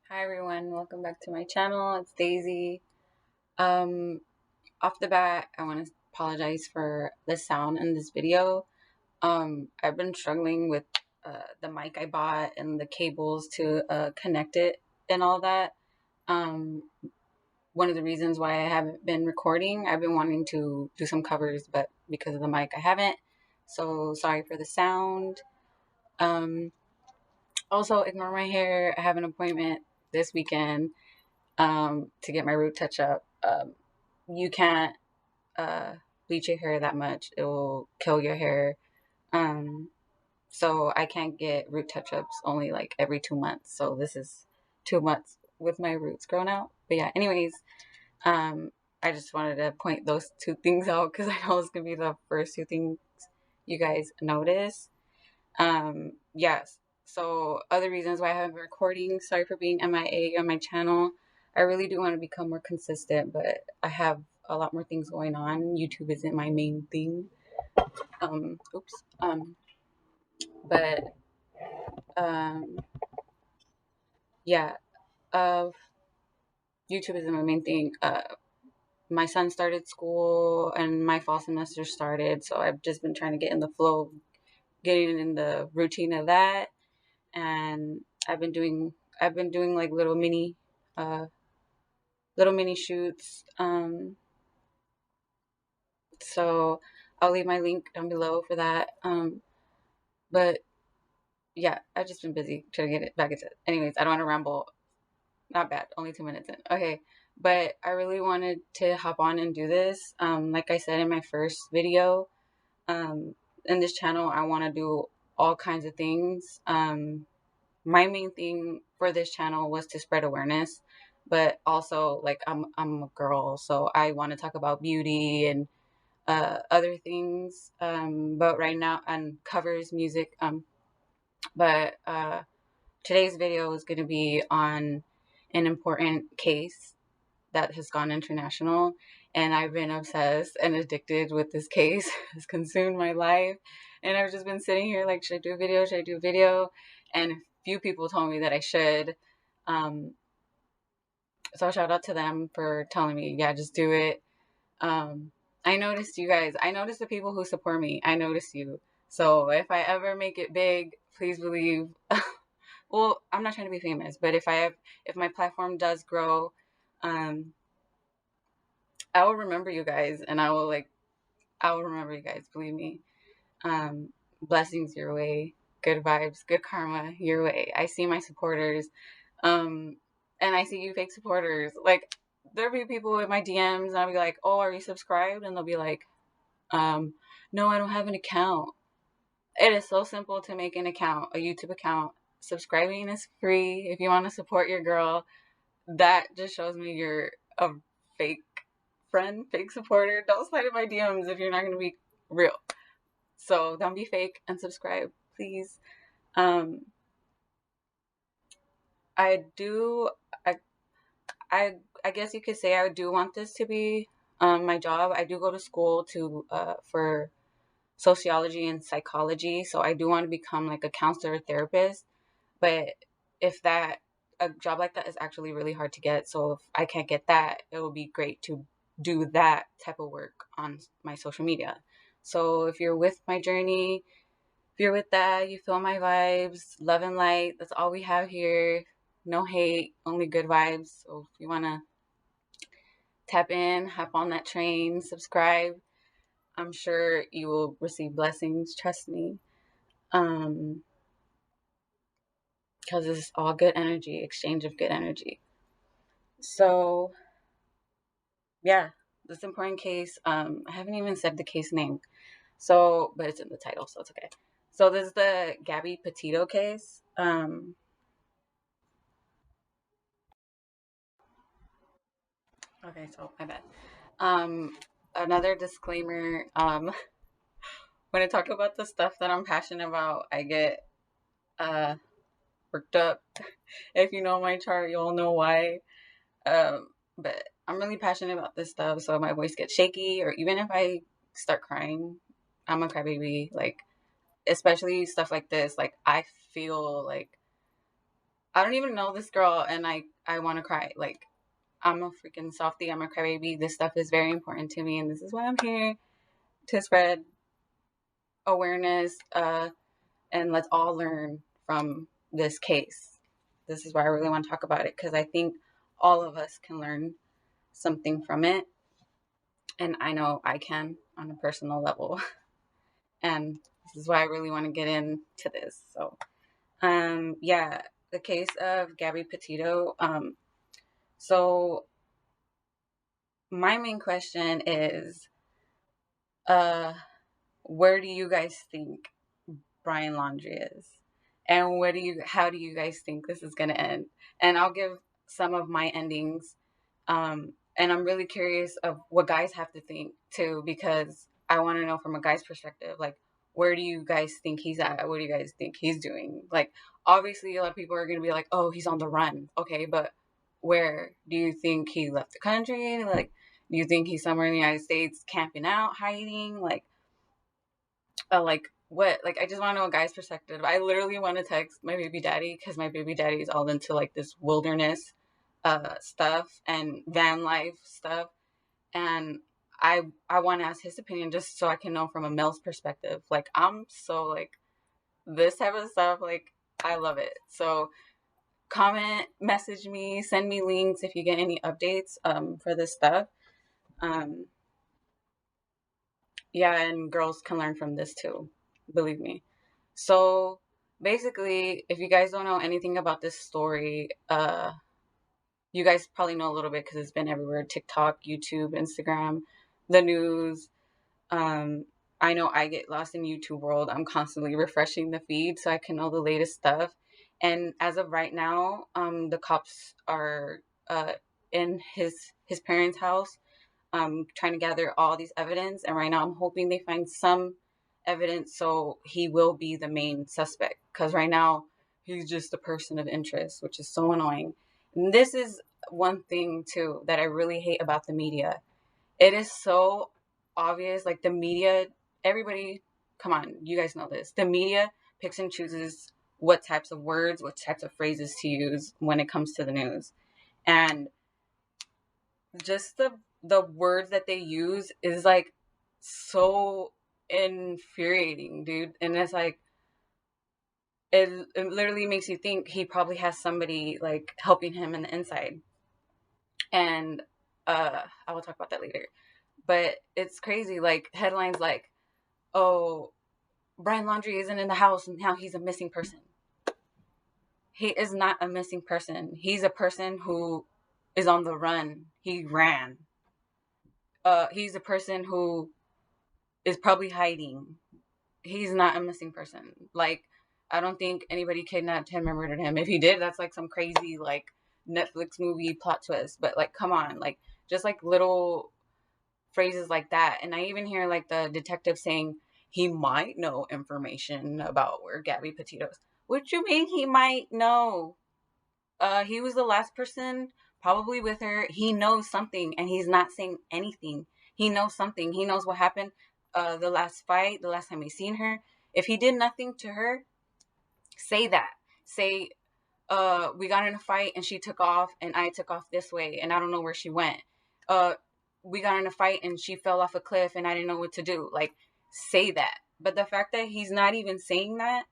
Hi everyone, welcome back to my channel. It's Daisy. Um, Off the bat, I want to apologize for the sound in this video. I've been struggling with the mic I bought and the cables to connect it and all that. Um, One of the reasons why I haven't been recording, I've been wanting to do some covers, but because of the mic, I haven't. So sorry for the sound. Um, Also, ignore my hair. I have an appointment this weekend to get my root touch up. You can't bleach your hair that much; it will kill your hair. Um, so I can't get root touch ups only like every 2 months. So this is 2 months with my roots grown out. But yeah, anyways, I just wanted to point those two things out because I know it's gonna be the first two things you guys notice. Yes. So other reasons why I haven't been recording. Sorry for being MIA on my channel. I really do want to become more consistent, but I have a lot more things going on. YouTube isn't my main thing. Oops. But um, yeah. Uh, YouTube isn't my main thing. My son started school and my fall semester started, so I've just been trying to get in the flow, getting in the routine of that, and I've been doing like uh little mini shoots. So I'll leave my link down below for that. But yeah, I've just been busy trying to get it back into it. Anyways, I don't want to ramble. Not bad, only 2 minutes in. Okay, but I really wanted to hop on and do this. Like I said in my first video, um, in this channel, I want to do all kinds of things. My main thing for this channel was to spread awareness, but also like I'm a girl, so I want to talk about beauty and other things. But right now, and covers music. But Today's video is going to be on an important case that has gone international, and I've been obsessed and addicted with this case. It's consumed my life, and I've just been sitting here like, should I do a video? Should I do a video? And a few people told me that I should. Um, so shout out to them for telling me, yeah, just do it. Um, I noticed you guys. I noticed the people who support me. I noticed you. So if I ever make it big, please believe. Well, I'm not trying to be famous, but if my platform does grow, um, I will remember you guys, and I will remember you guys. Believe me. Blessings your way, good vibes, good karma your way. I see my supporters, um, and I see you fake supporters. Like there'll be people in my DMs, and I'll be like, "Oh, are you subscribed?" And they'll be like, "No, I don't have an account." It is so simple to make an account, a YouTube account. Subscribing is free. If you want to support your girl, that just shows me you're a fake friend, fake supporter. Don't slide in my DMs if you're not going to be real. So don't be fake and subscribe, please. Um, I do. I I I guess you could say I do want this to be my job. I do go to school to for sociology and psychology, so I do want to become like a counselor or therapist. But if that a job like that is actually really hard to get, so if I can't get that, it will be great to do that type of work on my social media. So if you're with my journey, if you're with that, you feel my vibes, love and light. That's all we have here. No hate, only good vibes. So if you want to tap in, hop on that train, subscribe, I'm sure you will receive blessings. Trust me. Because it's all good energy, exchange of good energy. So yeah, this important case. I haven't even said the case name. So, but it's in the title, so it's okay. So this is the Gabby Petito case. Okay, so my bad. Um, Another disclaimer. When I talk about the stuff that I'm passionate about, I get uh worked up. If you know my chart, you'll know why. But I'm really passionate about this stuff, so my voice gets shaky, or even if I start crying, I'm a crybaby. Like, especially stuff like this. Like, I feel like I don't even know this girl, and I want to cry. Like, I'm a freaking softie. I'm a crybaby. This stuff is very important to me, and this is why I'm here to spread awareness. And let's all learn from this case. This is why I really want to talk about it, because I think all of us can learn something from it, and I know I can on a personal level. And this is why I really want to get into this. So, yeah, the case of Gabby Petito. So my main question is, uh, where do you guys think Brian Laundrie is? And how do you guys think this is gonna end? And I'll give some of my endings. And I'm really curious of what guys have to think too, because I want to know from a guy's perspective, like, where do you guys think he's at? What do you guys think he's doing? Like, obviously, a lot of people are gonna be like, "Oh, he's on the run." Okay, but where do you think he left the country? Like, do you think he's somewhere in the United States camping out, hiding? Like what? Like, I just want to know a guy's perspective. I literally want to text my baby daddy, because my baby daddy is all into like this wilderness stuff and van life stuff, and I want to ask his opinion just so I can know from a male's perspective. Like, I'm so like this type of stuff. Like, I love it. So comment, message me, send me links if you get any updates for this stuff. Um, yeah, and girls can learn from this too. Believe me. So basically, if you guys don't know anything about this story, you guys probably know a little bit because it's been everywhere: TikTok, YouTube, Instagram, the news. Um, I know I get lost in YouTube world. I'm constantly refreshing the feed so I can know the latest stuff. And as of right now, the cops are in his parents' house, trying to gather all these evidence. And right now, I'm hoping they find some evidence so he will be the main suspect. Because right now, he's just a person of interest, which is so annoying. And this is one thing too that I really hate about the media. It is so obvious. Like, the media, everybody, come on, you guys know this. The media picks and chooses what types of words, what types of phrases to use when it comes to the news. And just the words that they use is like so infuriating, dude. And it's like it literally makes you think he probably has somebody like helping him in the inside. And I will talk about that later. But it's crazy, like headlines like, "Oh, Brian Laundrie isn't in the house and now he's a missing person." He is not a missing person. He's a person who is on the run. He ran. He's a person who is probably hiding. He's not a missing person. Like, I don't think anybody kidnapped him or murdered him. If he did, that's like some crazy like Netflix movie plot twist. But like, come on, like just like little phrases like that. And I even hear like the detective saying he might know information about where Gabby Petito is. What you mean he might know? He was the last person probably with her. He knows something, and he's not saying anything. He knows something. He knows what happened. The last fight, the last time he seen her. If he did nothing to her, say that. Say, we got in a fight and she took off and I took off this way and I don't know where she went. Uh, we got in a fight and she fell off a cliff and I didn't know what to do. Like, say that. But the fact that he's not even saying that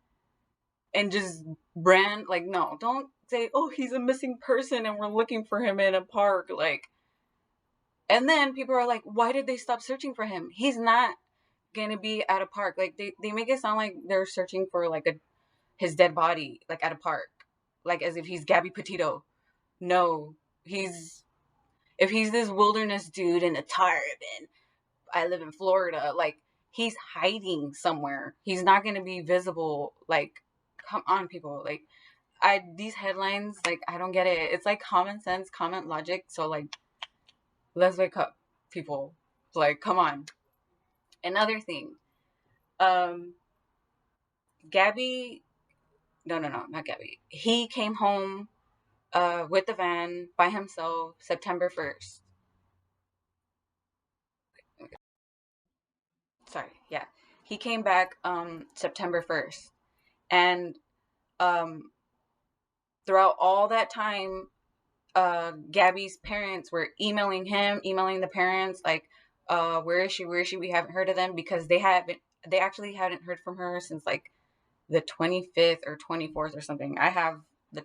and just like, no, don't say, "Oh, he's a missing person and we're looking for him in a park." Like, and then people are like, why did they stop searching for him? He's not gonna be at a park. Like, they make it sound like they're searching for like his dead body, like at a park, like as if he's Gabby Petito. No, he's if he's this wilderness dude in a tarp and I live in Florida, like, he's hiding somewhere. He's not gonna be visible. Like, come on, people. Like, these headlines, like, I don't get it. It's like common sense, common logic. So like, let's wake up, people. Like, come on. Another thing, um, Gabby. No, not Gabby. He came home with the van by himself September 1st. Sorry, yeah. He came back September 1st. And um throughout all that time, Gabby's parents were emailing him, emailing the parents, like, where is she? Where is she? We haven't heard of them, because they actually hadn't heard from her since like the 25th or 24th or something. I have the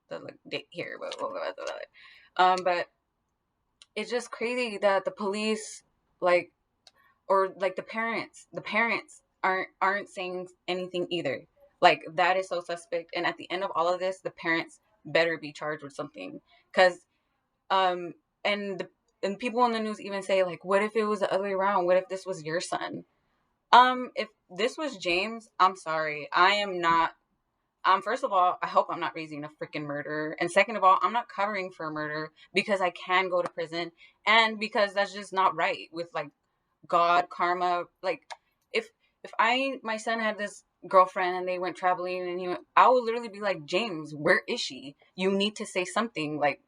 like, date here, but it's just crazy that the police, like, or like the parents aren't saying anything either. Like, that is so suspect. And at the end of all of this, the parents better be charged with something, because um and and people in the news even say, like, what if it was the other way around? What if this was your son? If this was James, I'm sorry, I am not. First of all, I hope I'm not raising a freaking murderer. And second of all, I'm not covering for a murder, because I can go to prison, and because that's just not right with, like, God, karma. Like, if my son had this girlfriend and they went traveling and I would literally be like, James, where is she? You need to say something. Like,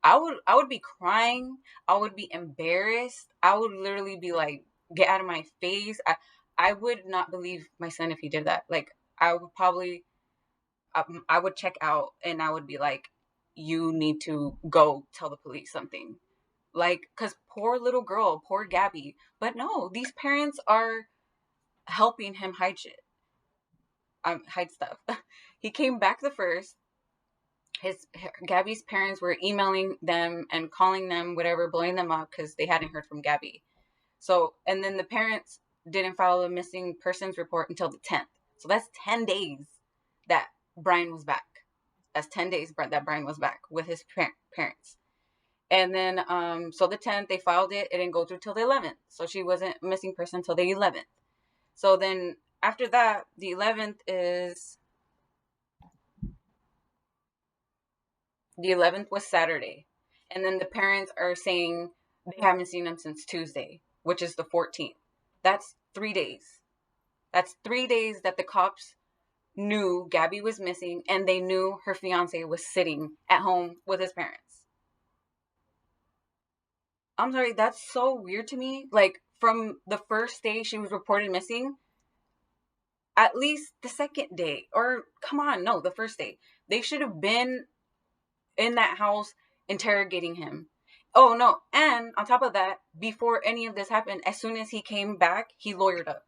I would be crying. I would be embarrassed. I would literally be like, get out of my face. I would not believe my son if he did that. Like, I would probably I would check out, and I would be like, you need to go tell the police something. Like, because poor little girl, poor Gabby. But no, these parents are helping him hide shit, hide stuff. He came back the first. His Gabby's parents were emailing them and calling them, whatever, blowing them up because they hadn't heard from Gabby. So, and then the parents didn't file a missing persons report until the 10th. So that's 10 days that Brian was back. That's 10 days that Brian was back with his parents. And then, so the 10th, they filed it. It didn't go through till the 11th. So she wasn't a missing person till the 11th. So then after that, the 11th was Saturday. And then the parents are saying they haven't seen him since Tuesday, which is the 14th. That's 3 days. That's 3 days that the cops knew Gabby was missing, and they knew her fiance was sitting at home with his parents. I'm sorry, that's so weird to me. Like, from the first day she was reported missing, at least the second day, or come on, no, the first day, they should have been in that house interrogating him. Oh no, and on top of that, before any of this happened, as soon as he came back, he lawyered up.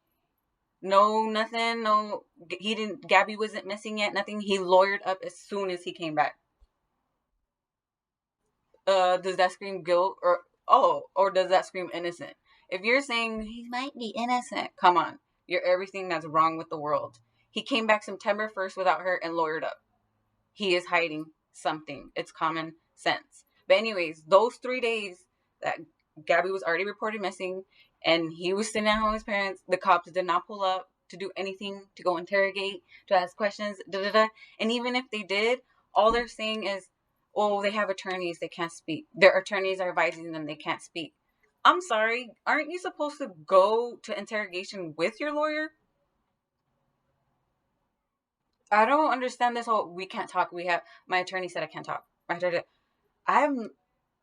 No, nothing, no, he didn't, Gabby wasn't missing yet, nothing. He lawyered up as soon as he came back. Does that scream guilt, or does that scream innocent? If you're saying he might be innocent, come on, you're everything that's wrong with the world. He came back September 1st without her and lawyered up. He is hiding something. It's common sense. But anyways, those 3 days that Gabby was already reported missing, and he was sitting at home with his parents, the cops did not pull up to do anything, to go interrogate, to ask questions, da da da. And even if they did, all they're saying is, oh, they have attorneys, they can't speak. Their attorneys are advising them they can't speak. I'm sorry, aren't you supposed to go to interrogation with your lawyer? I don't understand this whole we can't talk. We have my attorney said I can't talk. My attorney, I've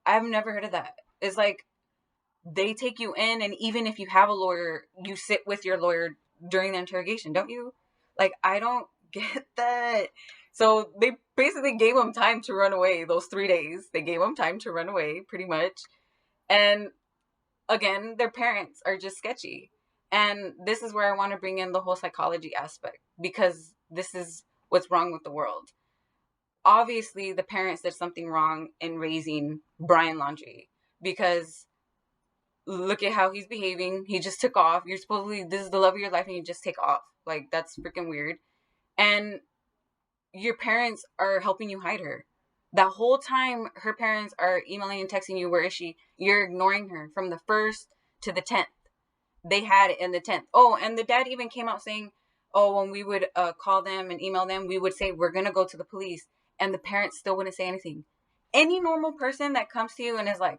I've never heard of that. It's like they take you in, and even if you have a lawyer, you sit with your lawyer during the interrogation, don't you? Like, I don't get that. So they basically gave him time to run away. Those 3 days, they gave him time to run away, pretty much. And again, their parents are just sketchy. And this is where I want to bring in the whole psychology aspect, because this is what's wrong with the world. Obviously, the parents did something wrong in raising Brian Laundrie, because look at how he's behaving. He just took off. You're supposedly, this is the love of your life, and you just take off. Like, that's freaking weird. And your parents are helping you hide her. That whole time, her parents are emailing and texting you, where is she? You're ignoring her from the 1st to the 10th. They had it in the 10th. Oh, and the dad even came out saying, oh, when we would call them and email them, we would say, we're going to go to the police. And the parents still wouldn't say anything. Any normal person that comes to you and is like,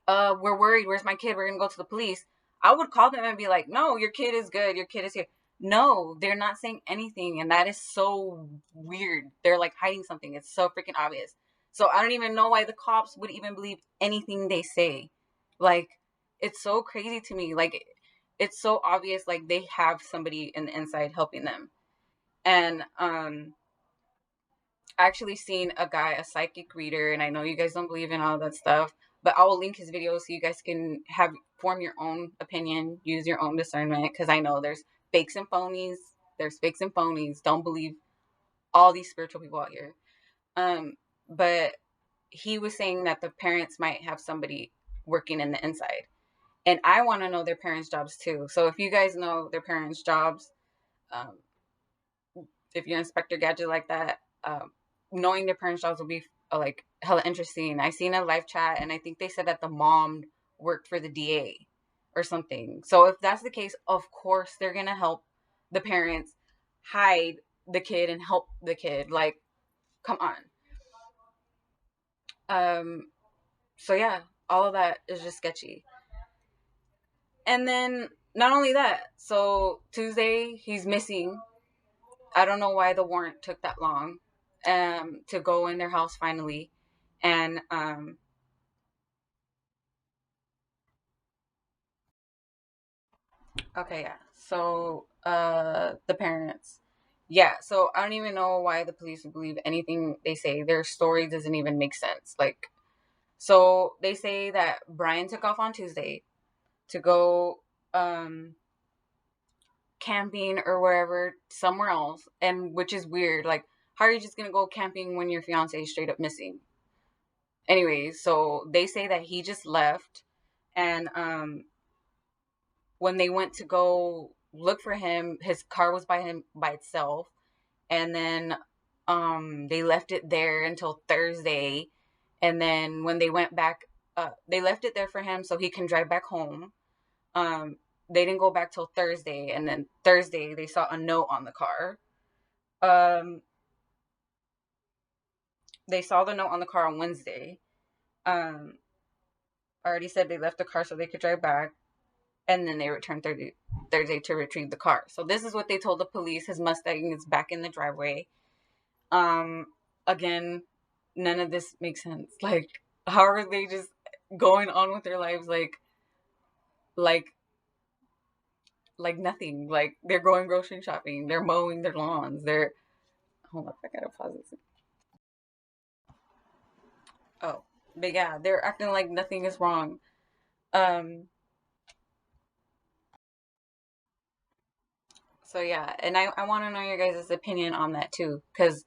we're worried, where's my kid? We're going to go to the police. I would call them and be like, no, your kid is good. Your kid is here. No, they're not saying anything. And that is so weird. They're like hiding something. It's so freaking obvious. So I don't even know why the cops would even believe anything they say. Like, it's so crazy to me. Like, it's so obvious. Like, they have somebody in the inside helping them. And actually seen a guy, a psychic reader, and I know you guys don't believe in all that stuff, but I will link his video so you guys can form your own opinion, use your own discernment, because I know there's fakes and phonies. There's fakes and phonies. Don't believe all these spiritual people out here. But he was saying that the parents might have somebody working in the inside. And I want to know their parents' jobs too. So if you guys know their parents' jobs, um, if you're Inspector Gadget like that, knowing their parents' jobs will be like hella interesting. I seen a live chat, and I think they said that the mom worked for the DA or something. So if that's the case, of course they're gonna help the parents hide the kid and help the kid. Like, come on. So yeah, all of that is just sketchy. And then not only that, so Tuesday he's missing. I don't know why the warrant took that long to go in their house finally. And okay, yeah. So the parents. Yeah, so I don't even know why the police would believe anything they say. Their story doesn't even make sense. Like, so they say that Brian took off on Tuesday to go camping or wherever, somewhere else, and which is weird. Like, how are you just gonna go camping when your fiance is straight up missing? Anyways, so they say that he just left, and when they went to go look for him, his car was by itself, and then they left it there until Thursday, and then when they went back, they left it there for him so he can drive back home. Um, they didn't go back till Thursday, and then Thursday they saw a note on the car. Um, they saw the note on the car on Wednesday. Um, I already said they left the car so they could drive back, and then they returned Thursday to retrieve the car. So this is what they told the police. His Mustang is back in the driveway. Um, Again, none of this makes sense. Like, how are they just going on with their lives like like nothing? Like, they're going grocery shopping, they're mowing their lawns, they're hold up, I gotta pause this. Oh, but yeah, they're acting like nothing is wrong. Um, so yeah, and I want to know your guys' opinion on that too, because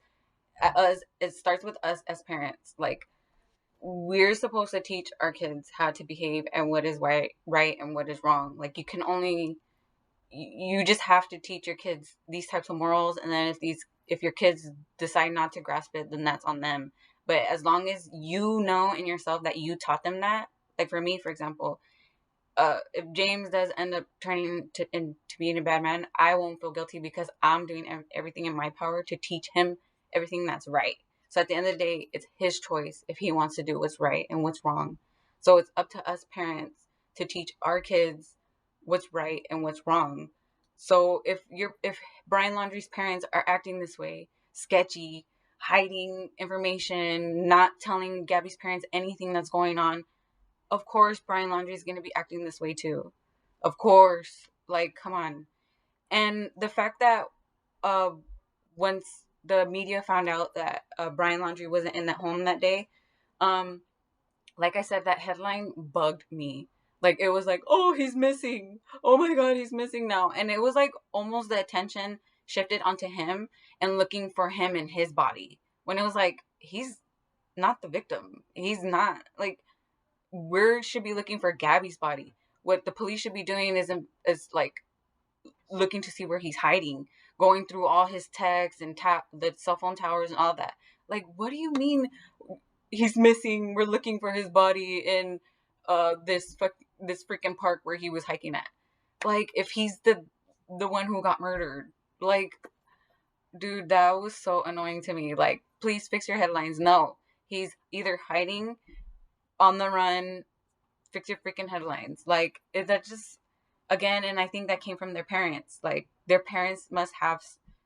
us, it starts with us as parents. Like, we're supposed to teach our kids how to behave and what is right and what is wrong. Like, you just have to teach your kids these types of morals, and then if your kids decide not to grasp it, then that's on them. But as long as you know in yourself that you taught them that, like for me, for example, if James does end up turning into being a bad man, I won't feel guilty because I'm doing everything in my power to teach him everything that's right. So at the end of the day, it's his choice if he wants to do what's right and what's wrong. So it's up to us parents to teach our kids what's right and what's wrong. So if Brian Laundrie's parents are acting this way, sketchy, hiding information, not telling Gabby's parents anything that's going on, of course Brian Laundrie is going to be acting this way too. Of course. Like, come on. And the fact that uh once the media found out that Brian Laundrie wasn't in that home that day, um like I said, that headline bugged me. Like, it was like, "Oh, he's missing. Oh my god, he's missing now." And it was like almost the attention shifted onto him and looking for him in his body. When it was like, he's not the victim. He's not. Like, we should be looking for Gabby's body. What the police should be doing is like looking to see where he's hiding, going through all his texts and tap the cell phone towers and all that. Like, what do you mean he's missing? We're looking for his body in this freaking park where he was hiking at. Like, if he's the one who got murdered, like, dude, that was so annoying to me. Like, please fix your headlines. No, he's either hiding, on the run, fix your freaking headlines. Like, that just, again, and I think that came from their parents. Like, their parents must have,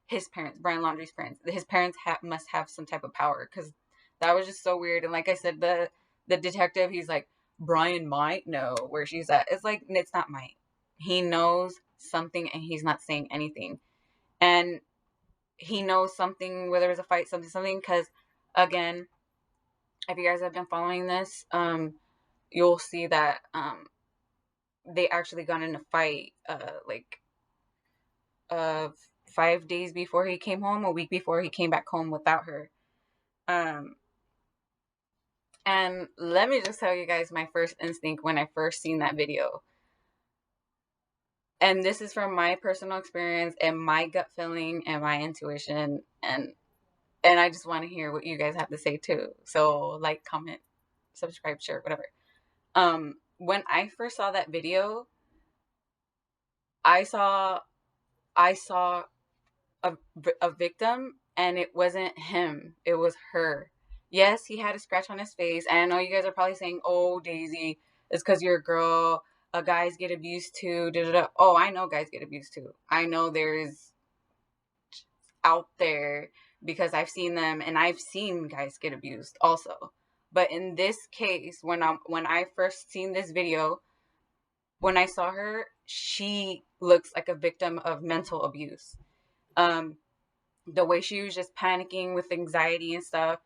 his parents, Brian Laundrie's parents, his parents must have some type of power, because that was just so weird. And like I said, the detective, he's like, Brian might know where she's at. It's like, it's not might. He knows something and he's not saying anything. And he knows something, whether it's a fight, something. Because again, if you guys have been following this, you'll see that they actually got in a fight, like uh 5 days before he came home, a week before he came back home without her. Um, and let me just tell you guys my first instinct when I first seen that video. And this is from my personal experience and my gut feeling and my intuition, and I just want to hear what you guys have to say too. So like, comment, subscribe, share, whatever. When I first saw that video, I saw I saw a victim, and it wasn't him, it was her. Yes, he had a scratch on his face, and I know you guys are probably saying, oh Daisy, it's because you're a girl, guys get abused too, da, da, da. Oh, I know guys get abused too. I know there's out there, because I've seen them, and I've seen guys get abused also. But in this case, when I first seen this video, when I saw her, she looks like a victim of mental abuse. Um, the way she was just panicking with anxiety and stuff.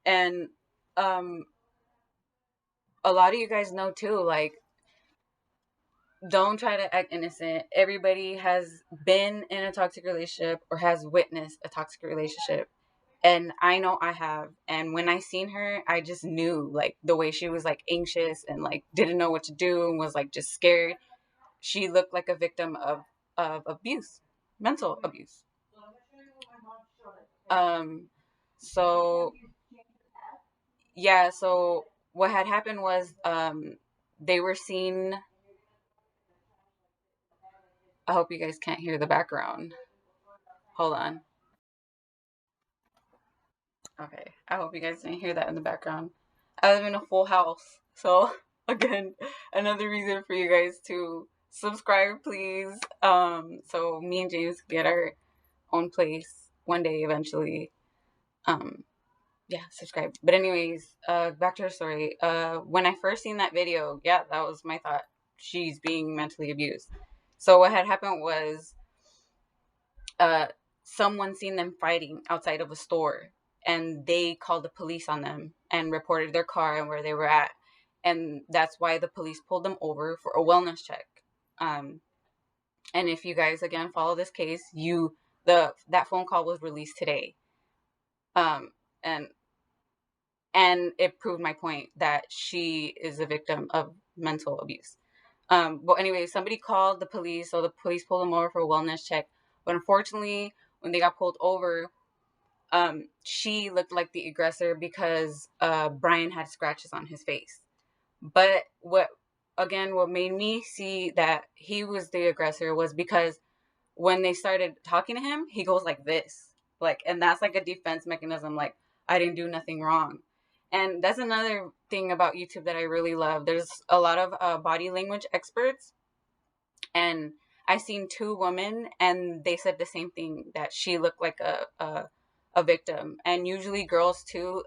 And um a lot of you guys know too, like, don't try to act innocent. Everybody has been in a toxic relationship or has witnessed a toxic relationship. And I know I have. And when I seen her, I just knew, like, the way she was like anxious and like didn't know what to do and was like just scared. She looked like a victim of abuse, mental abuse. Um so yeah, so what had happened was, they were seen. I hope you guys can't hear the background. Hold on. Okay. I hope you guys didn't hear that in the background. I live in a full house. So again, another reason for you guys to subscribe, please. So me and James get our own place one day eventually. Um, yeah, subscribe. But anyways, back to her story. When I first seen that video, yeah, that was my thought. She's being mentally abused. So what had happened was, uh, someone seen them fighting outside of a store, and they called the police on them and reported their car and where they were at. And that's why the police pulled them over for a wellness check. Um, and if you guys again follow this case, the that phone call was released today. Um, and it proved my point that she is a victim of mental abuse. But anyway, somebody called the police, so the police pulled them over for a wellness check. But unfortunately, when they got pulled over, she looked like the aggressor because Brian had scratches on his face. But what made me see that he was the aggressor was because when they started talking to him, he goes like this, like, and that's like a defense mechanism. Like, I didn't do nothing wrong. And that's another thing about YouTube that I really love. There's a lot of body language experts, and I seen two women, and they said the same thing, that she looked like a victim. And usually girls too,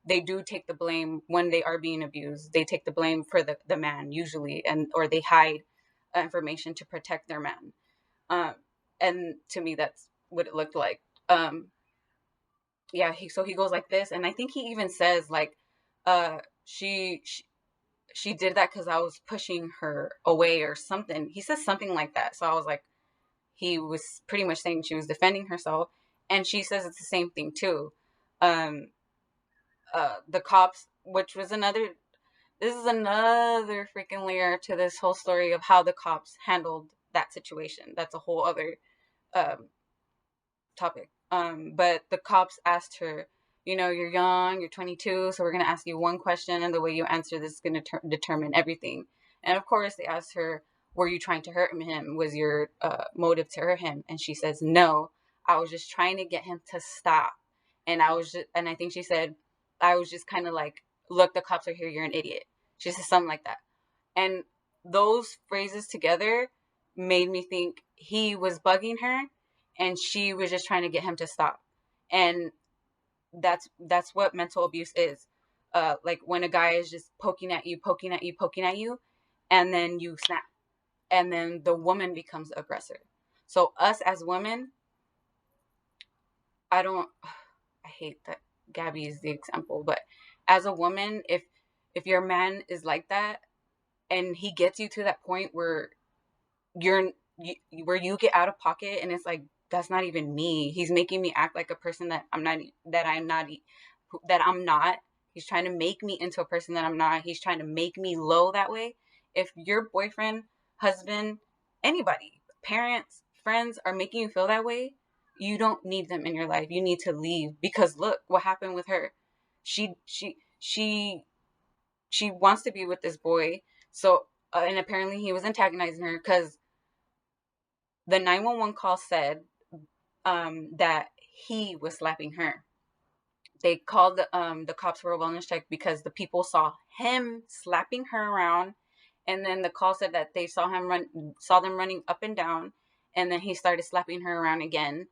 they do take the blame when they are being abused. They take the blame for the man usually, and or they hide information to protect their man. Um, and to me, that's what it looked like. Yeah, he goes like this, and I think he even says like, uh, she did that because I was pushing her away or something. He says something like that. So I was like, he was pretty much saying she was defending herself, and she says it's the same thing too. Um, the cops, which was another. This is another freaking layer to this whole story of how the cops handled that situation. That's a whole other um, topic. But the cops asked her, you're young, you're 22, so we're going to ask you one question, and the way you answer this is going to determine everything. And of course, they asked her, were you trying to hurt him? Was your motive to hurt him? And she says, no, I was just trying to get him to stop. And I think she said, I was just kind of like, look, the cops are here, you're an idiot. She said something like that. And those phrases together made me think he was bugging her, and she was just trying to get him to stop. And that's what mental abuse is. Like when a guy is just poking at you, poking at you, poking at you, and then you snap, and then the woman becomes the aggressor. So us as women, I don't, I hate that Gabby is the example, but as a woman, if your man is like that and he gets you to that point where you're where you get out of pocket and it's like, that's not even me. He's making me act like a person that I'm not. He's trying to make me into a person that I'm not. He's trying to make me low that way. If your boyfriend, husband, anybody, parents, friends are making you feel that way, you don't need them in your life. You need to leave, because look what happened with her. She wants to be with this boy. So and apparently he was antagonizing her because the 911 call said that he was slapping her. They called the cops for a wellness check because the people saw him slapping her around, and then the call said that they saw them running up and down, and then he started slapping her around again,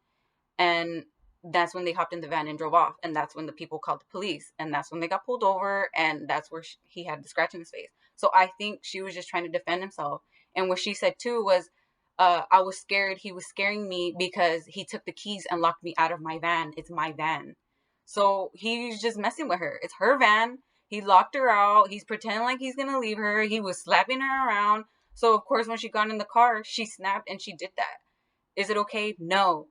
and that's when they hopped in the van and drove off, and that's when the people called the police, and that's when they got pulled over, and that's where he had the scratch in his face. So I think she was just trying to defend himself. And what she said too was, I was scared. He was scaring me because he took the keys and locked me out of my van. It's my van. So he's just messing with her. It's her van. He locked her out. He's pretending like he's gonna leave her. He was slapping her around. So of course when she got in the car, she snapped and she did that. Is it okay? No.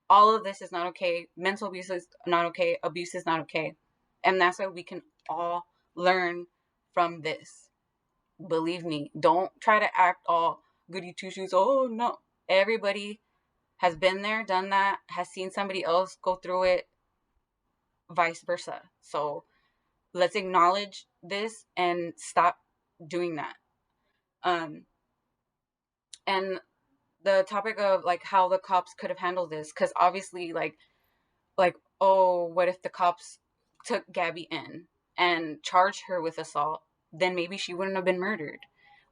All of this is not okay. Mental abuse is not okay. Abuse is not okay. And that's why we can all learn from this. Believe me, don't try to act all goody two shoes. Oh no. Everybody has been there, done that, has seen somebody else go through it, vice versa. So let's acknowledge this and stop doing that. Um, and the topic of like how the cops could have handled this, because obviously, like, oh, what if the cops took Gabby in and charged her with assault? Then maybe she wouldn't have been murdered.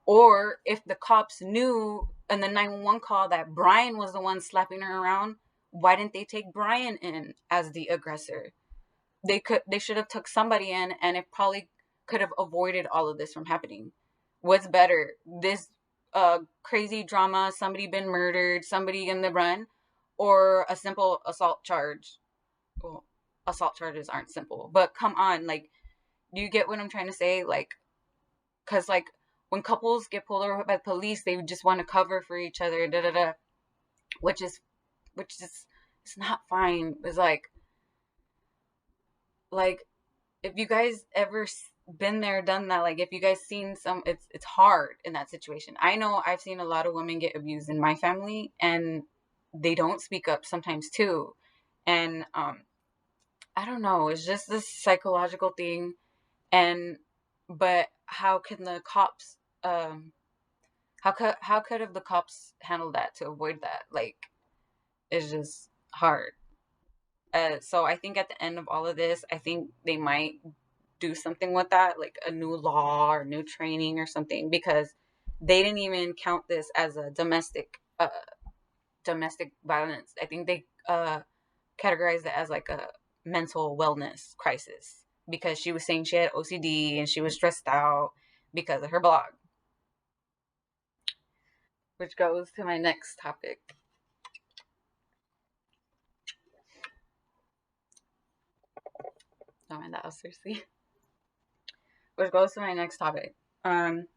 Or if the cops knew in the 911 call that Brian was the one slapping her around, why didn't they take Brian in as the aggressor? They should have took somebody in, and it probably could have avoided all of this from happening. What's better, this crazy drama, somebody been murdered, somebody in the run, or a simple assault charge? Well, assault charges aren't simple, but come on, like, do you get what I'm trying to say? Like, because like when couples get pulled over by the police, they just want to cover for each other, da da da, which is it's not fine. It's like if you guys ever been there, done that, like if you guys seen some, it's hard in that situation. I know I've seen a lot of women get abused in my family, and they don't speak up sometimes too. And I don't know, it's just this psychological thing. And but how can the cops how could have the cops handled that to avoid that? Like, it's just hard. So I think at the end of all of this, I think they might do something with that, like a new law or new training or something, because they didn't even count this as a domestic violence. I think they categorized it as like a mental wellness crisis, because she was saying she had OCD and she was stressed out because of her blog. Which goes to my next topic. Oh man, that was seriously. Which goes to my next topic. Um,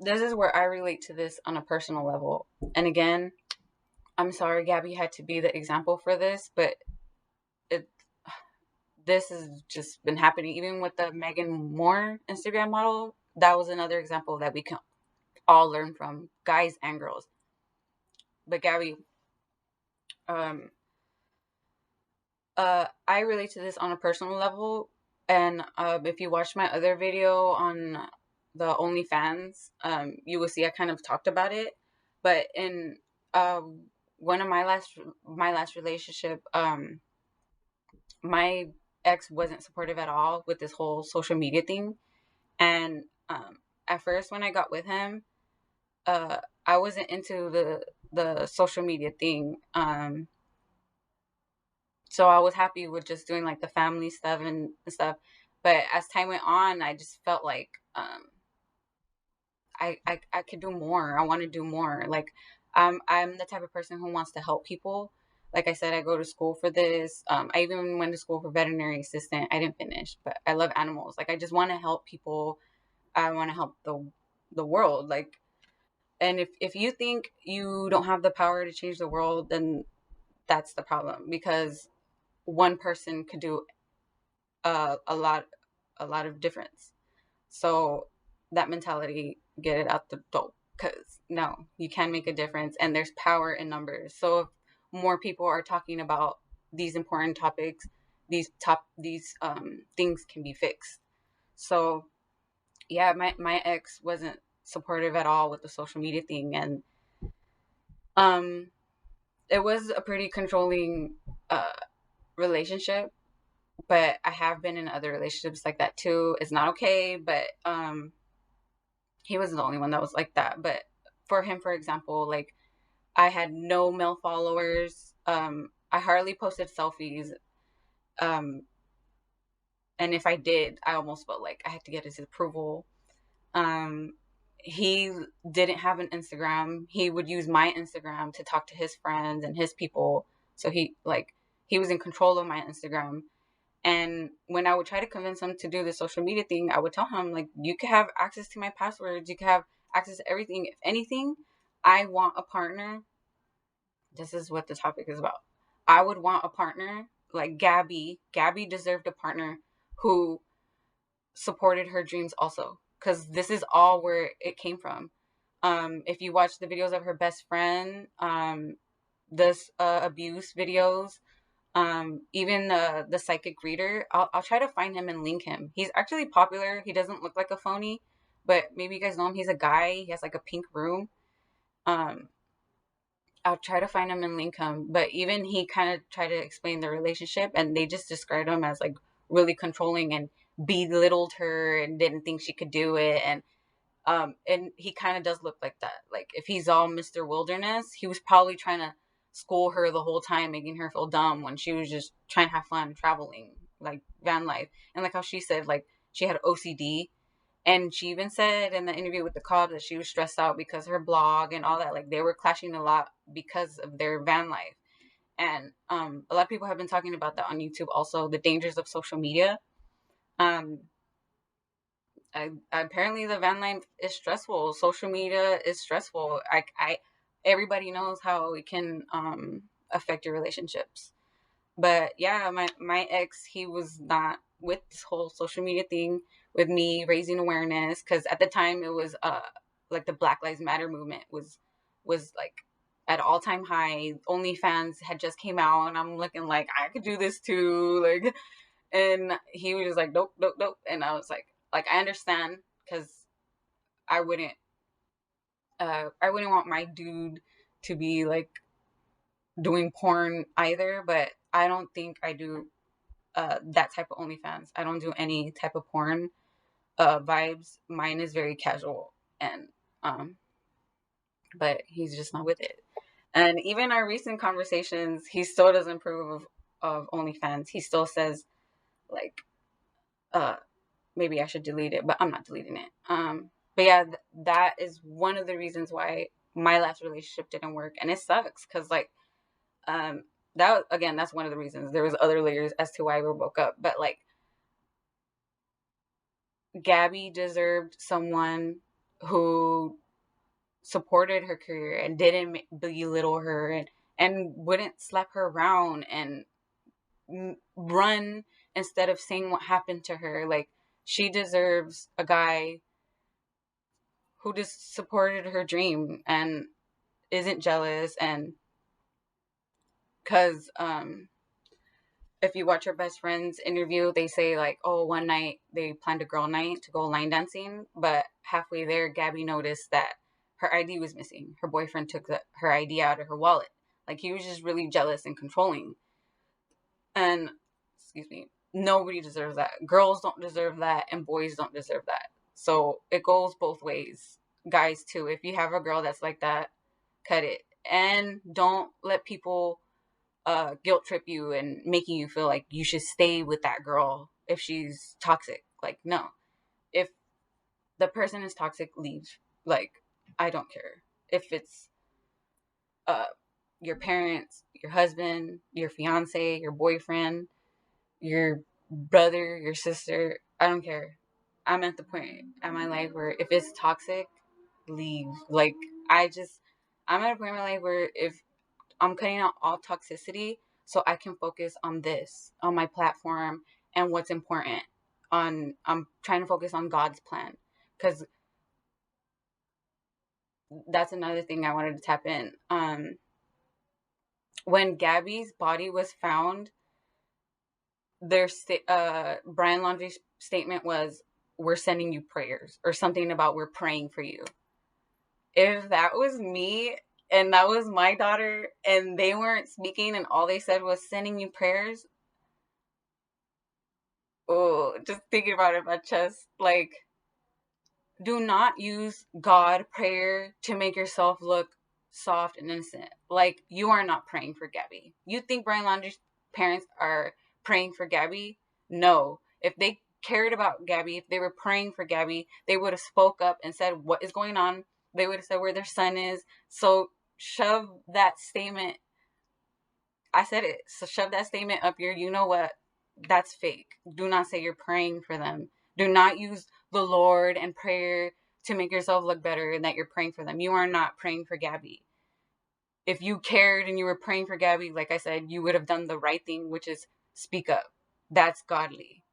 this is where I relate to this on a personal level. And again, I'm sorry Gabby had to be the example for this, but it this has just been happening. Even with the Megan Moore Instagram model, that was another example that we can all learn from, guys and girls. But Gabby, um, I relate to this on a personal level, and if you watch my other video on the OnlyFans, you will see I kind of talked about it. But in one of my last relationship, my ex wasn't supportive at all with this whole social media thing, and at first when I got with him, I wasn't into the social media thing. So I was happy with just doing like the family stuff and stuff. But as time went on, I just felt like I could do more. I want to do more. Like, I'm the type of person who wants to help people. Like I said, I go to school for this. I even went to school for veterinary assistant. I didn't finish, but I love animals. Like, I just want to help people. I want to help the world. Like, and if you think you don't have the power to change the world, then that's the problem, because one person could do a lot, a lot of difference. So that mentality, get it out the door, because no, you can make a difference, and there's power in numbers. So if more people are talking about these important topics, these things can be fixed. So yeah, my ex wasn't supportive at all with the social media thing, and um it was a pretty controlling uh relationship. But I have been in other relationships like that too. It's not okay, but he wasn't the only one that was like that. But for him, for example, like, I had no male followers. I hardly posted selfies. Um, and if I did, I almost felt like I had to get his approval. Um, he didn't have an Instagram. He would use my Instagram to talk to his friends and his people. So he was in control of my Instagram. And when I would try to convince him to do the social media thing, I would tell him, like, you can have access to my passwords, you can have access to everything. If anything, I want a partner. This is what the topic is about. I would want a partner like Gabby. Gabby deserved a partner who supported her dreams also, because this is all where it came from. If you watch the videos of her best friend, this abuse videos, even the psychic reader, I'll try to find him and link him. He's actually popular. He doesn't look like a phony, but maybe you guys know him. He's a guy. He has like a pink room. Um, I'll try to find him and link him. But even he kind of tried to explain the relationship, and they just described him as like really controlling and belittled her and didn't think she could do it. And he kind of does look like that. Like, if he's all Mr. Wilderness, he was probably trying to school her the whole time, making her feel dumb when she was just trying to have fun traveling, like van life. And like how she said, like, she had OCD. And she even said in the interview with the cops that she was stressed out because her blog and all that, like, they were clashing a lot because of their van life. And a lot of people have been talking about that on YouTube also, the dangers of social media. Um, apparently the van life is stressful. Social media is stressful. Everybody knows how it can affect your relationships. But yeah, my ex, he was not with this whole social media thing, with me raising awareness, because at the time it was like the Black Lives Matter movement was like at all time high. OnlyFans had just came out, and I'm looking like I could do this too, like. And he was just like, nope, nope, nope. And I was like, I understand, because I wouldn't, I wouldn't want my dude to be like doing porn either. But I don't think I do that type of OnlyFans. I don't do any type of porn vibes. Mine is very casual, and but he's just not with it. And even our recent conversations, he still doesn't approve of OnlyFans. He still says, like, uh maybe I should delete it, but I'm not deleting it. But yeah, that is one of the reasons why my last relationship didn't work, and it sucks, because like, um, that again, that's one of the reasons. There was other layers as to why we broke up, but like, Gabby deserved someone who supported her career and didn't belittle her, and wouldn't slap her around and run instead of saying what happened to her. Like, she deserves a guy who just supported her dream and isn't jealous. And because if you watch her best friend's interview, they say like, oh, one night they planned a girl night to go line dancing, but halfway there, Gabby noticed that her ID was missing. Her boyfriend took her ID out of her wallet. Like, he was just really jealous and controlling. And excuse me, nobody deserves that. Girls don't deserve that, and boys don't deserve that. So it goes both ways. Guys too, if you have a girl that's like that, cut it. And don't let people guilt trip you and making you feel like you should stay with that girl if she's toxic. Like, no. If the person is toxic, leave. Like, I don't care if it's uh your parents, your husband, your fiance, your boyfriend, your brother, your sister. I don't care. I'm at the point in my life where if it's toxic, leave. Like, I'm at a point in my life where if I'm cutting out all toxicity so I can focus on this, on my platform, and what's important. I'm trying to focus on God's plan, because that's another thing I wanted to tap in. When Gabby's body was found, Brian Laundrie's statement was, "We're sending you prayers," or something about "we're praying for you." If that was me and that was my daughter and they weren't speaking and all they said was "sending you prayers," oh, just thinking about it in my chest, like, do not use God prayer to make yourself look soft and innocent. Like, you are not praying for Gabby. You think Brian Laundrie's parents are praying for Gabby? No. If they cared about Gabby, if they were praying for Gabby, they would have spoke up and said what is going on. They would have said where their son is. So shove that statement. I said it. So shove that statement up your, you know what? That's fake. Do not say you're praying for them. Do not use the Lord and prayer to make yourself look better and that you're praying for them. You are not praying for Gabby. If you cared and you were praying for Gabby, like I said, you would have done the right thing, which is speak up. That's godly.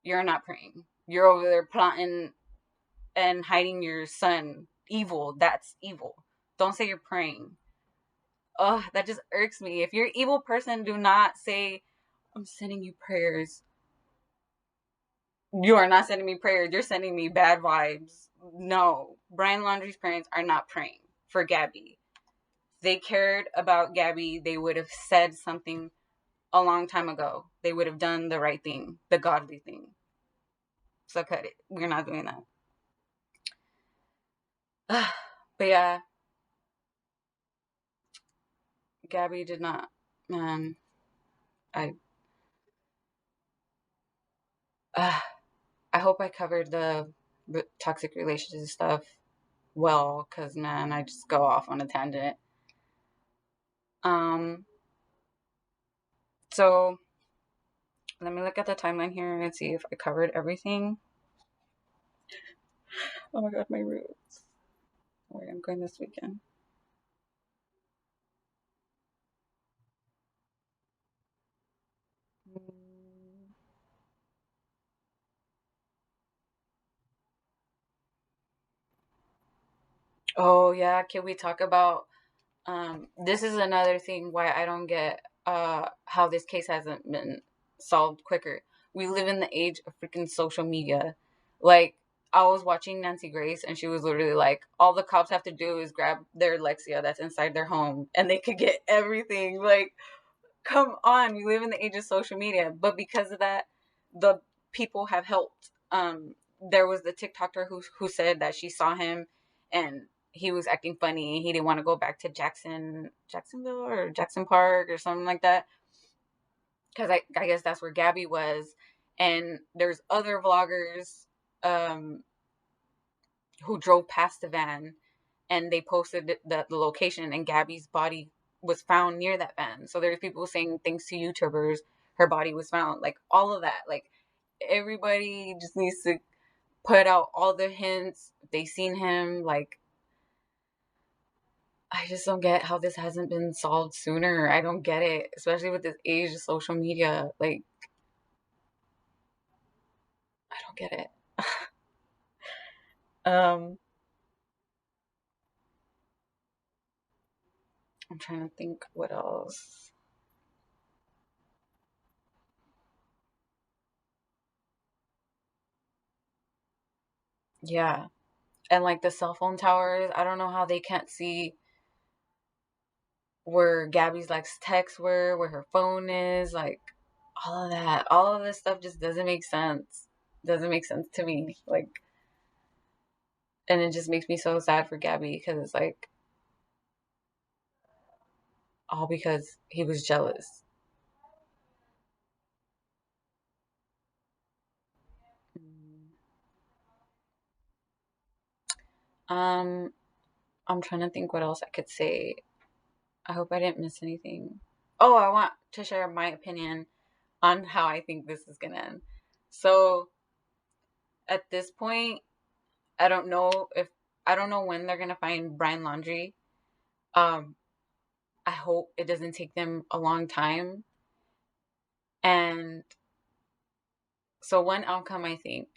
You're not praying. You're over there plotting and hiding your son. Evil. That's evil. Don't say you're praying. Oh, that just irks me. If you're an evil person, do not say, "I'm sending you prayers." You are not sending me prayers. You're sending me bad vibes. No. Brian Laundrie's parents are not praying for Gabby. If they cared about Gabby, they would have said something a long time ago. They would have done the right thing, the godly thing. So cut it. We're not doing that. But yeah, Gabby did not. Man, I. Uh, I hope I covered the toxic relationship stuff well, because man, I just go off on a tangent. Um, so let me look at the timeline here and see if I covered everything. Oh my god, my roots. Where I'm going this weekend. Oh yeah, can we talk about this is another thing why I don't get how this case hasn't been solved quicker. We live in the age of freaking social media. Like, I was watching Nancy Grace and she was literally like, all the cops have to do is grab their Lexia that's inside their home and they could get everything. Like, come on, we live in the age of social media. But because of that, the people have helped. There was the TikToker who said that she saw him and he was acting funny. He didn't want to go back to Jacksonville or Jackson Park or something like that. Because I guess that's where Gabby was. And there's other vloggers um, who drove past the van and they posted the location and Gabby's body was found near that van. So there's people saying thanks to YouTubers, her body was found. Like, all of that. Like, everybody just needs to put out all the hints. They seen him. Like, I just don't get how this hasn't been solved sooner. I don't get it, especially with this age of social media. Like, I don't get it. um, I'm trying to think what else. Yeah, and like the cell phone towers, I don't know how they can't see where Gabby's like texts were, where her phone is, like all of that. All of this stuff just doesn't make sense. Doesn't make sense to me. Like, and it just makes me so sad for Gabby because it's like all because he was jealous. Um, I'm trying to think what else I could say. I hope I didn't miss anything. Oh, I want to share my opinion on how I think this is gonna end. So at this point, I don't know if I don't know when they're gonna find Brian Laundrie. Um, I hope it doesn't take them a long time. And so one outcome, I think,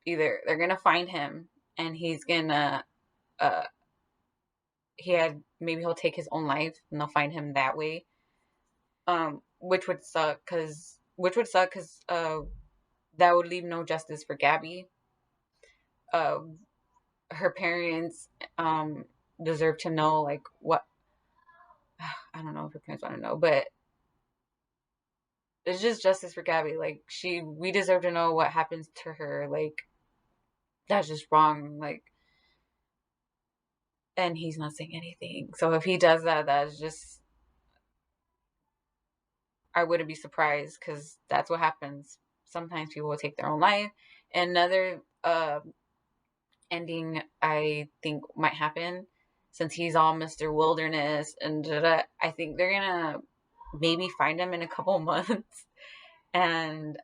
either they're gonna find him and he's gonna uh maybe he'll take his own life and they'll find him that way. Which would suck because that would leave no justice for Gabby. Uh, her parents deserve to know like what I don't know if her parents want to know, but it's just justice for Gabby. Like we deserve to know what happens to her. Like that's just wrong. Like, and he's not saying anything. So if he does that, that's just I wouldn't be surprised because that's what happens. Sometimes people will take their own life. Another ending I think might happen since he's all Mr. Wilderness and da-da, I think they're gonna maybe find him in a couple months and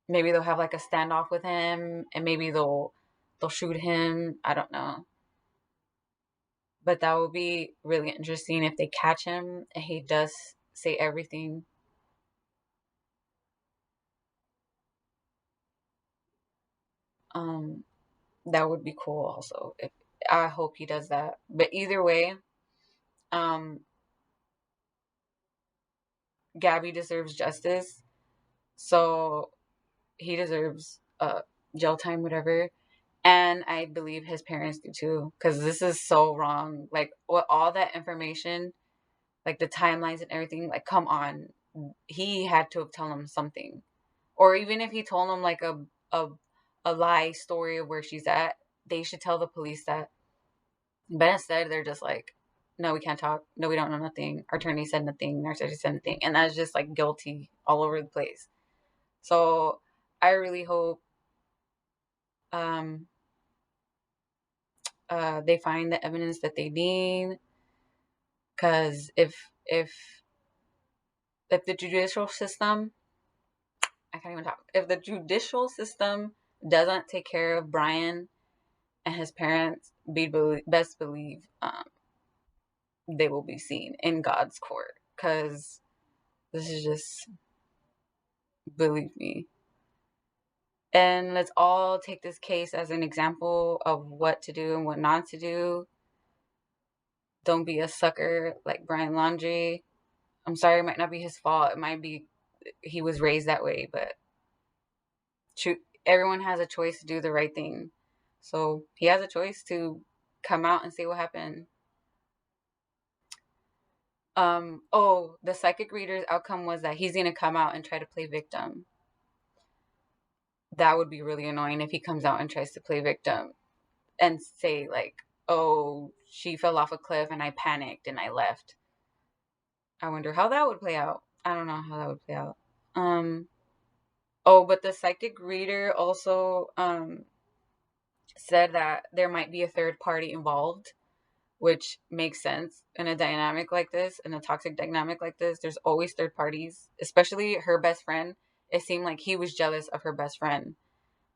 maybe they'll have like a standoff with him and maybe they'll shoot him. I don't know. But that would be really interesting if they catch him and he does say everything. Um that would be cool also. If I hope he does that. But either way, um Gabby deserves justice. So he deserves jail time, whatever. And I believe his parents do too, because this is so wrong. Like with all that information, like the timelines and everything. Like, come on, he had to have told him something, or even if he told him like a a lie story of where she's at, they should tell the police that. But instead, they're just like, no, we can't talk. No, we don't know nothing. Our attorney said nothing. Our attorney said nothing, and that's just like guilty all over the place. So I really hope um, they find the evidence that they need. Because if the judicial system, I can't even talk. If the judicial system doesn't take care of Brian and his parents, best believe they will be seen in God's court. Because this is just, believe me. And let's all take this case as an example of what to do and what not to do. Don't be a sucker like Brian Laundrie. I'm sorry, it might not be his fault. It might be he was raised that way, but everyone has a choice to do the right thing. So he has a choice to come out and say what happened. The psychic reader's outcome was that he's gonna come out and try to play victim. That would be really annoying if he comes out and tries to play victim and say like, "Oh, she fell off a cliff and I panicked and I left." I wonder how that would play out. I don't know how that would play out. Um, but the psychic reader also said that there might be a third party involved, which makes sense in a dynamic like this, in a toxic dynamic like this. There's always third parties, especially her best friend. It seemed like he was jealous of her best friend,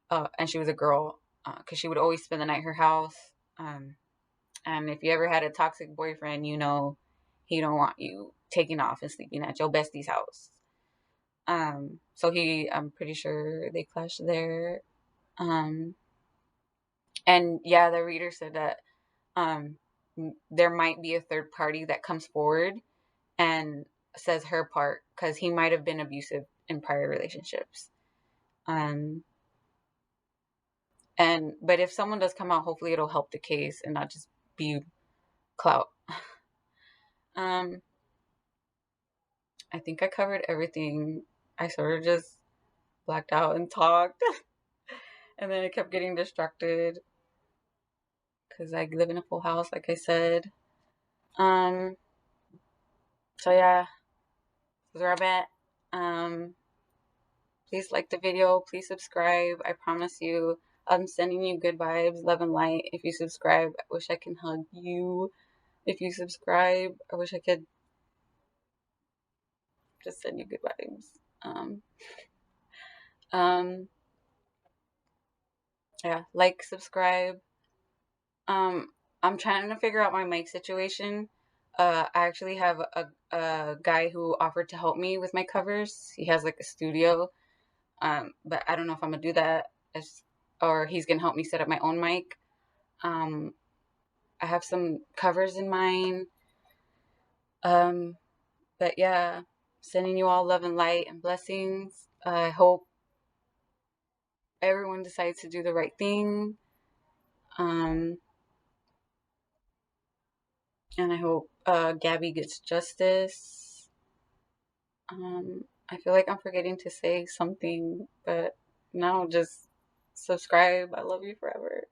and she was a girl, because she would always spend the night at her house. And if you ever had a toxic boyfriend, you know he don't want you taking off and sleeping at your bestie's house. So I'm pretty sure they clashed there. Um, and yeah, the reader said that um, there might be a third party that comes forward and says her part because he might have been abusive in prior relationships. Um, but if someone does come out, hopefully it'll help the case and not just be clout. Um, I think I covered everything. I sort of just blacked out and talked, and then I kept getting distracted because I live in a full house, like I said. Um, so yeah, this is where I'm at. Please like the video. Please subscribe. I promise you, I'm sending you good vibes, love and light. If you subscribe, I wish I can hug you. If you subscribe, I wish I could just send you good vibes. Um, um, yeah, like, subscribe. Um, I'm trying to figure out my mic situation. I actually have a guy who offered to help me with my covers. He has like a studio. But I don't know if I'm gonna do that, or he's gonna help me set up my own mic. Um, I have some covers in mind. Um, but yeah, sending you all love and light and blessings. I hope everyone decides to do the right thing. Um, and I hope Gabby gets justice. I feel like I'm forgetting to say something, but no, just subscribe. I love you forever.